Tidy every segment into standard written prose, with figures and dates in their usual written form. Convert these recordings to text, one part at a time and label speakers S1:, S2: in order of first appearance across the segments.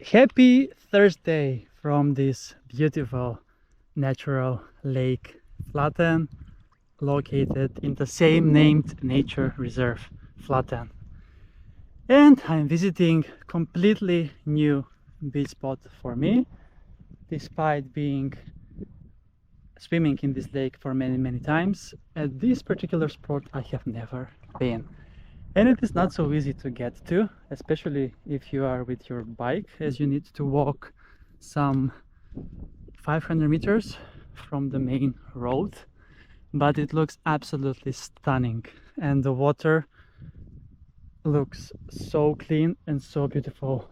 S1: Happy Thursday from this beautiful natural lake, Flaten, located in the same named nature reserve, Flaten. And I'm visiting completely new beach spot for me, despite being swimming in this lake for many times. At this particular spot I have never been. And it is not so easy to get to, especially if you are with your bike, as you need to walk some 500 meters from the main road. But it looks absolutely stunning, and the water looks so clean and so beautiful.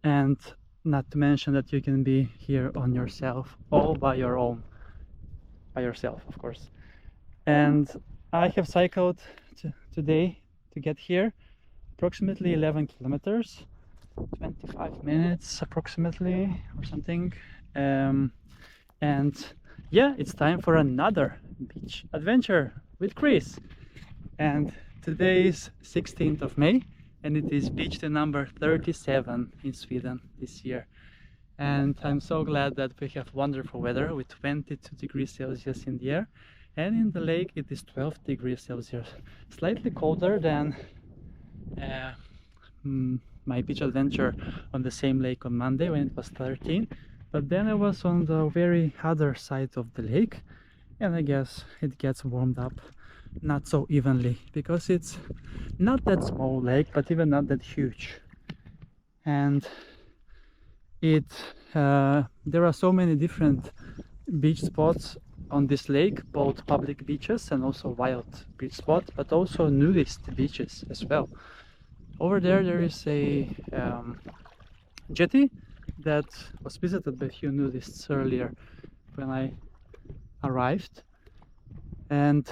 S1: And not to mention that you can be here on yourself, all by yourself, of course. And I have cycled today to get here, approximately 11 kilometers, 25 minutes approximately or something. And yeah, it's time for another beach adventure with Chris. And today is 16th of May, and it is beach day number 37 in Sweden this year. And I'm so glad that we have wonderful weather with 22 degrees Celsius in the air. And in the lake it is 12 degrees Celsius, slightly colder than my beach adventure on the same lake on Monday when it was 13. But then I was on the very other side of the lake, and I guess it gets warmed up not so evenly because it's not that small lake, but even not that huge. And there are so many different beach spots on this lake, both public beaches and also wild beach spots, but also nudist beaches as well. Over there is a jetty that was visited by a few nudists earlier when I arrived, and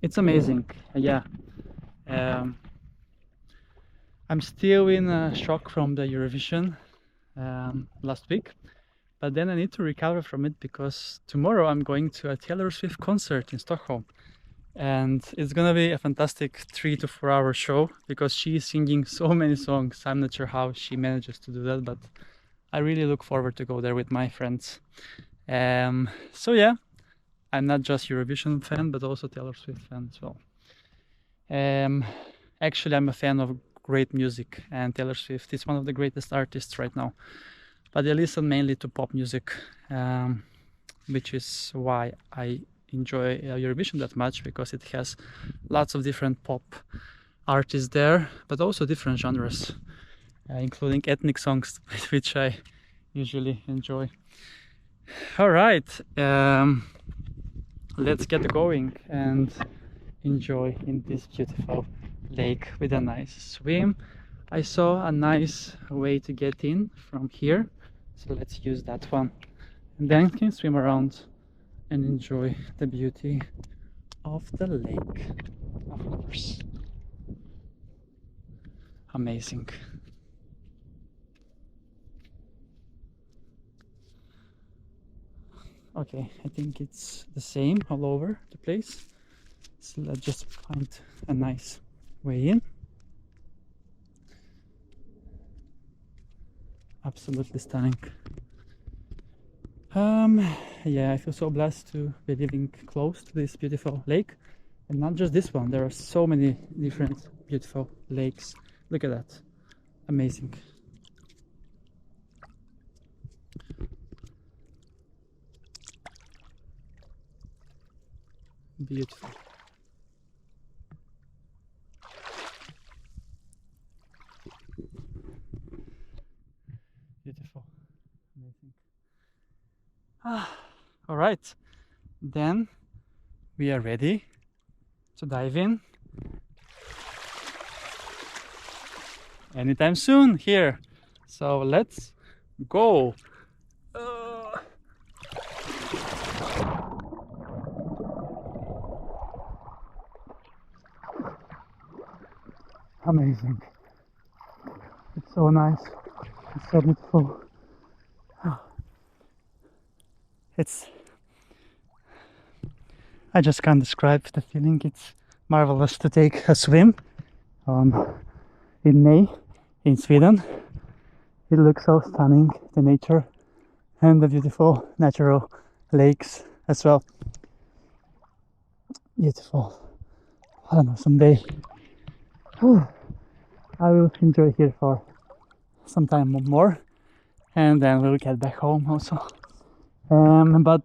S1: it's amazing. Yeah, I'm still in shock from the Eurovision last week. But then I need to recover from it because tomorrow I'm going to a Taylor Swift concert in Stockholm. And it's gonna be a fantastic 3 to 4 hour show because she is singing so many songs. I'm not sure how she manages to do that, but I really look forward to go there with my friends. So yeah, I'm not just Eurovision fan, but also Taylor Swift fan as well. Actually, I'm a fan of great music, and Taylor Swift is one of the greatest artists right now. But I listen mainly to pop music, which is why I enjoy Eurovision that much, because it has lots of different pop artists there, but also different genres, including ethnic songs, which I usually enjoy. All right, let's get going and enjoy in this beautiful lake with a nice swim. I saw a nice way to get in from here, so let's use that one, and then can swim around and enjoy the beauty of the lake, of course. Amazing. Okay, I think it's the same all over the place, so let's just find a nice way in. Absolutely stunning. Yeah, I feel so blessed to be living close to this beautiful lake, and not just this one. There are so many different beautiful lakes. Look at that, amazing. Beautiful. Beautiful, amazing. All right, then we are ready to dive in anytime soon here. So let's go. Amazing. It's so nice. It's so beautiful. I just can't describe the feeling. It's marvelous to take a swim in May in Sweden. It looks so stunning, the nature and the beautiful natural lakes as well. Beautiful. I don't know, someday I will enjoy here for some time more, and then we'll get back home also. But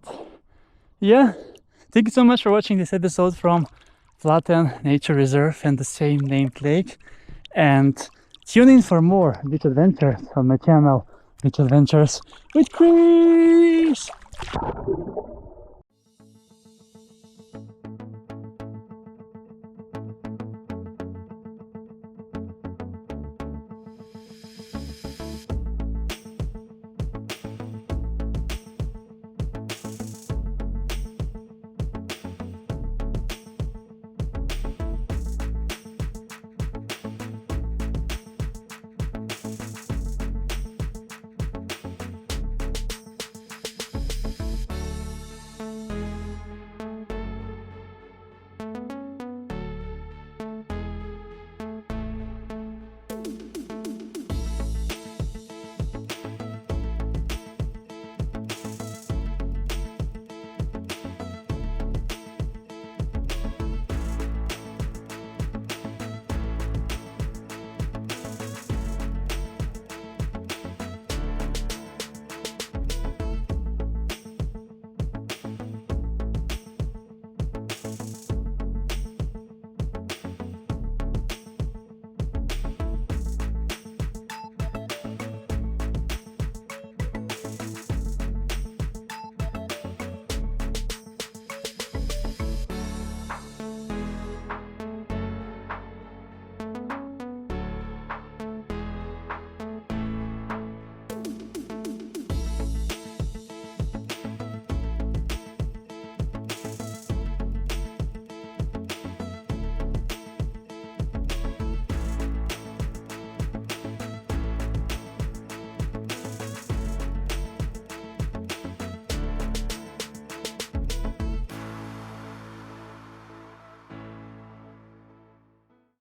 S1: yeah, thank you so much for watching this episode from Flaten Nature Reserve and the same named lake, and tune in for more beach adventures on my channel, Beach Adventures with Chris.